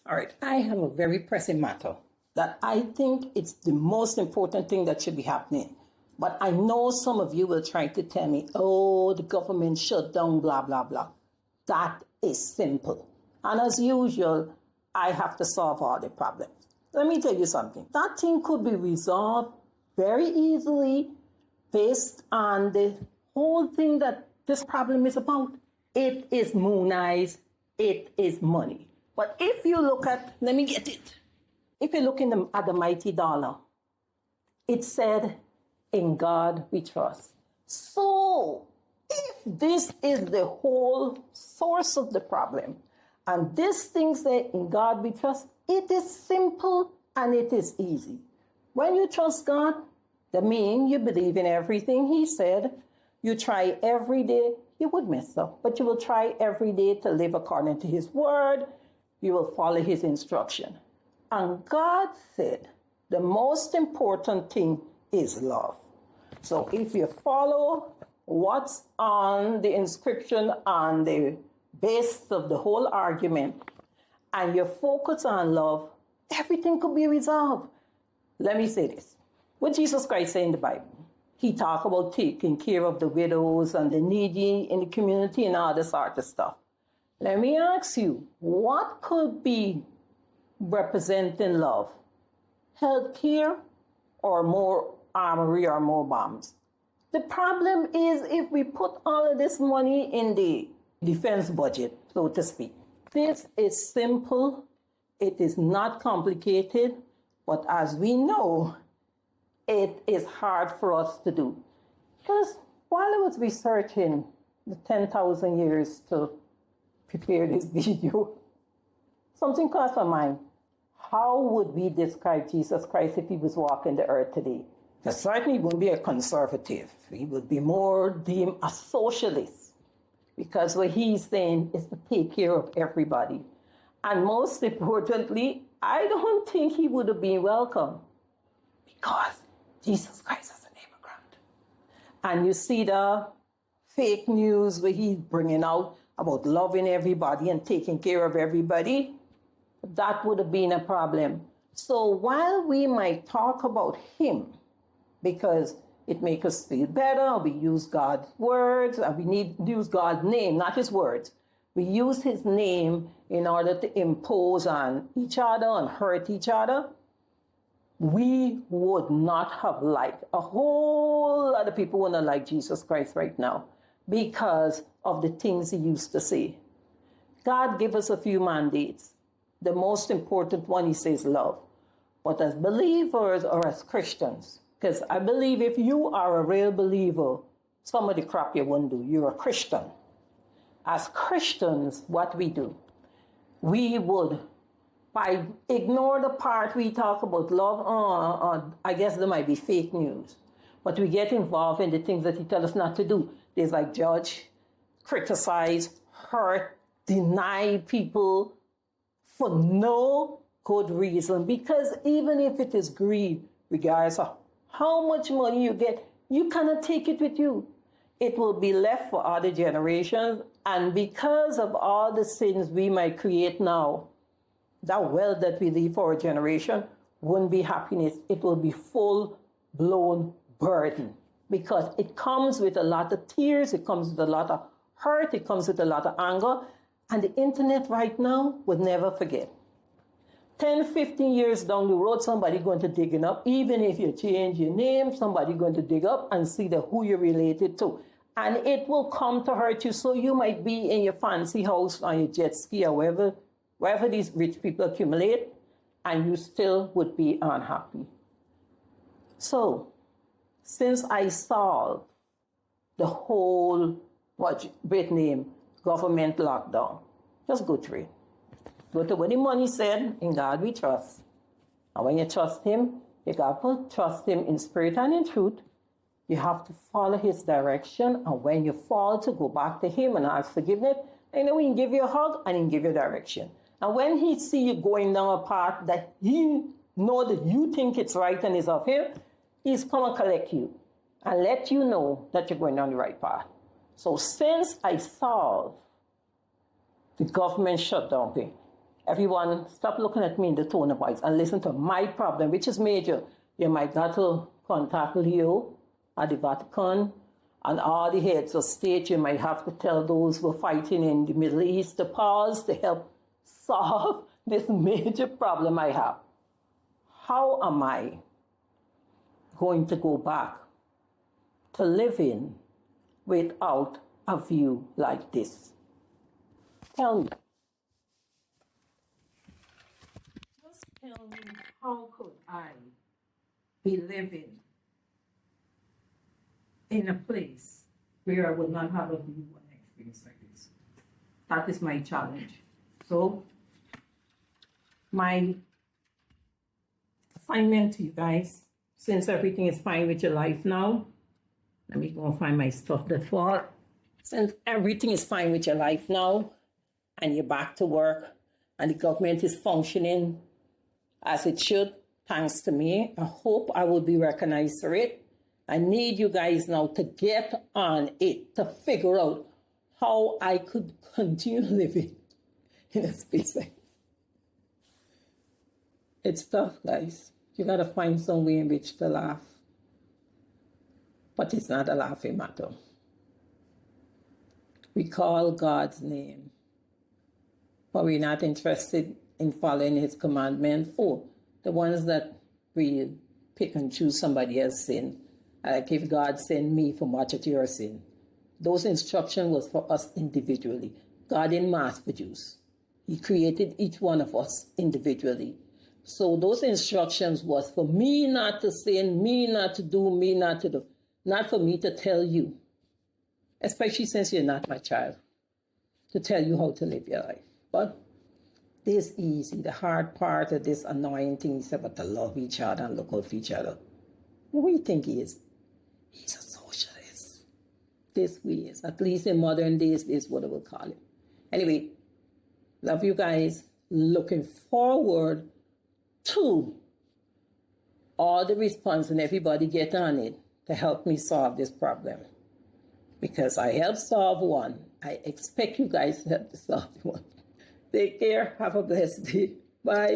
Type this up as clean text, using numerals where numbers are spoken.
All right, I have a very pressing matter that I think it's the most important thing that should be happening. But I know some of you will try to tell me, oh, the government shut down, blah, blah, blah. That is simple. And as usual, I have to solve all the problems. Let me tell you something. That thing could be resolved very easily based on the whole thing that this problem is about. It is moon eyes. It is money. But if you look at, let me get it. If you look at the mighty dollar, it said, in God we trust. So, if this is the whole source of the problem, and this thing says, in God we trust, it is simple and it is easy. When you trust God, that means you believe in everything He said. You try every day. You would mess up, but you will try every day to live according to His word. You will follow His instruction. And God said the most important thing is love. So if you follow what's on the inscription on the base of the whole argument, and you focus on love, everything could be resolved. Let me say this. What Jesus Christ said in the Bible, He talked about taking care of the widows and the needy in the community and all this sort of stuff. Let me ask you, what could be representing love? Healthcare or more armory or more bombs? The problem is if we put all of this money in the defense budget, so to speak. This is simple. It is not complicated. But as we know, it is hard for us to do. Because while I was researching the 10,000 years to prepare this video, something crossed my mind. How would we describe Jesus Christ if He was walking the earth today? Because certainly He wouldn't be a conservative. He would be more deemed a socialist. Because what He's saying is to take care of everybody. And most importantly, I don't think He would have been welcome. Because Jesus Christ is an immigrant. And you see the fake news where He's bringing out about loving everybody and taking care of everybody. That would have been a problem. So while we might talk about Him, because it makes us feel better, we use God's words, and we need to use God's name, not His words. We use His name in order to impose on each other and hurt each other. We would not have liked, a whole lot of people wouldn't like Jesus Christ right now because of the things He used to say. God gave us a few mandates. The most important one, He says, love. But as believers or as Christians, because I believe if you are a real believer, some of the crap you won't do. You're a Christian. As Christians, what we do, we would, by ignore the part we talk about love, I guess there might be fake news, but we get involved in the things that He tells us not to do. There's like judge, criticize, hurt, deny people for no good reason. Because even if it is greed, regardless of how much money you get, you cannot take it with you. It will be left for other generations. And because of all the sins we might create now, that wealth that we leave for our generation won't be happiness. It will be full-blown burden. Because it comes with a lot of tears, it comes with a lot of hurt, it comes with a lot of anger. And the internet right now would never forget. 10, 15 years down the road, somebody going to dig it up. Even if you change your name, somebody going to dig up and see who you're related to. And it will come to hurt you. So you might be in your fancy house on your jet ski or wherever these rich people accumulate, and you still would be unhappy. So, since I solved the whole, great name, government lockdown, just go through it. Go to what the money said, in God we trust. And when you trust Him, you got to trust Him in spirit and in truth. You have to follow His direction. And when you fall, to go back to Him and ask forgiveness. And then He can give you a hug and He can give you direction. And when He see you going down a path that He know that you think it's right and is of Him, He's come and collect you and let you know that you're going down the right path. So since I solved the government shutdown thing, Everyone, stop looking at me in the tone of voice and listen to my problem, which is major. You might got to contact Leo at the Vatican and all the heads of state. You might have to tell those who are fighting in the Middle East to pause to help solve this major problem I have. How am I going to go back to living without a view like this? Tell me. Just tell me, how could I be living in a place where I would not have a view and experience like this? That is my challenge. So, my assignment to you guys, since everything is fine with your life now, let me go and find my stuff that fall. Since everything is fine with your life now, and you're back to work, and the government is functioning as it should, thanks to me, I hope I will be recognized for it. I need you guys now to get on it, to figure out how I could continue living in a space like this. It's tough, guys. You gotta find some way in which to laugh. But it's not a laughing matter. We call God's name, but we're not interested in following his commandments. Oh, the ones that we pick and choose somebody else's sin. Like if God send me for much of your sin. Those instructions was for us individually. God didn't mass produce. He created each one of us individually. So those instructions was for me not to sin, me not to do, me not to do. Not for me to tell you, especially since you're not my child, to tell you how to live your life. But this easy. The hard part of this annoying thing is about to love each other and look out for each other. What do you think he is? He's a socialist. This we is. At least in modern days, this is what I would call it. Anyway, love you guys. Looking forward to all the response and everybody get on it to help me solve this problem. Because I helped solve one. I expect you guys to help to solve one. Take care. Have a blessed day. Bye.